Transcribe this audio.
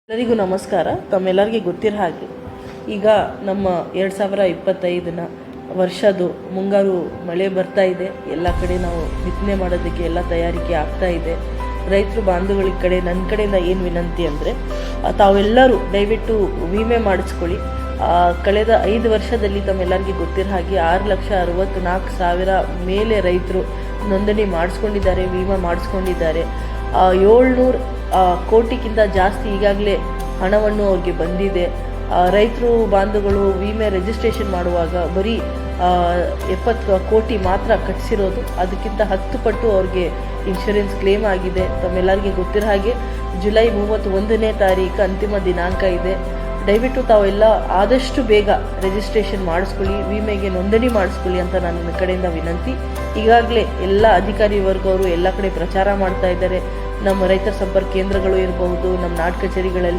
ಎಲ್ಲರಿಗೂ ನಮಸ್ಕಾರ. ತಮ್ಮೆಲ್ಲರಿಗೆ ಗೊತ್ತಿರೋ ಹಾಗೆ ಈಗ ನಮ್ಮ 2025ನ ವರ್ಷದ್ದು ಮುಂಗಾರು ಮಳೆ ಬರ್ತಾ ಇದೆ. ಎಲ್ಲ ಕಡೆ ನಾವು ಬಿತ್ತನೆ ಮಾಡೋದಕ್ಕೆ ಎಲ್ಲ ತಯಾರಿಕೆ ಆಗ್ತಾ ಇದೆ. ರೈತರು ಬಾಂಧವಗಳ ಕಡೆ ನನ್ನ ಕಡೆಯಿಂದ ಏನು ವಿನಂತಿ ಅಂದರೆ, ತಾವೆಲ್ಲರೂ ದಯವಿಟ್ಟು ವಿಮೆ ಮಾಡಿಸ್ಕೊಳ್ಳಿ. ಕಳೆದ 5 ವರ್ಷದಲ್ಲಿ ತಮ್ಮೆಲ್ಲರಿಗೆ ಗೊತ್ತಿರೋ ಹಾಗೆ 6,64,000 ಮೇಲೆ ರೈತರು ನೋಂದಣಿ ಮಾಡಿಸ್ಕೊಂಡಿದ್ದಾರೆ, ವಿಮೆ ಮಾಡಿಸ್ಕೊಂಡಿದ್ದಾರೆ. 700 ಕೋಟಿಗಿಂತ ಜಾಸ್ತಿ ಈಗಾಗಲೇ ಹಣವನ್ನು ಅವ್ರಿಗೆ ಬಂದಿದೆ. ರೈತರು ಬಾಂಧವಗಳು ವಿಮೆ ರಿಜಿಸ್ಟ್ರೇಷನ್ ಮಾಡುವಾಗ ಬರೀ 70 ಕೋಟಿ ಮಾತ್ರ ಕಟ್ಟಿಸಿರೋದು, ಅದಕ್ಕಿಂತ 10 ಪಟ್ಟು ಅವ್ರಿಗೆ ಇನ್ಶೂರೆನ್ಸ್ ಕ್ಲೇಮ್ ಆಗಿದೆ. ತಮ್ಮೆಲ್ಲರಿಗೆ ಗೊತ್ತಿರೋ ಹಾಗೆ ಜುಲೈ 31ನೇ ತಾರೀಕು ಅಂತಿಮ ದಿನಾಂಕ ಇದೆ. ದಯವಿಟ್ಟು ತಾವೆಲ್ಲ ಆದಷ್ಟು ಬೇಗ ರಿಜಿಸ್ಟ್ರೇಷನ್ ಮಾಡಿಸ್ಕೊಳ್ಳಿ, ವಿಮೆಗೆ ನೋಂದಣಿ ಮಾಡಿಸ್ಕೊಳ್ಳಿ ಅಂತ ನನ್ನ ಕಡೆಯಿಂದ ವಿನಂತಿ. ಈಗಾಗಲೇ ಎಲ್ಲ ಅಧಿಕಾರಿ ವರ್ಗವರು ಎಲ್ಲ ಕಡೆ ಪ್ರಚಾರ ಮಾಡ್ತಾ ಇದ್ದಾರೆ. ನಮ್ಮ ರೈತ ಸಂಪರ್ಕ ಕೇಂದ್ರಗಳು ಇರಬಹುದು, ನಮ್ಮ ನಾಡ್ ಕಚೇರಿಗಳಲ್ಲಿ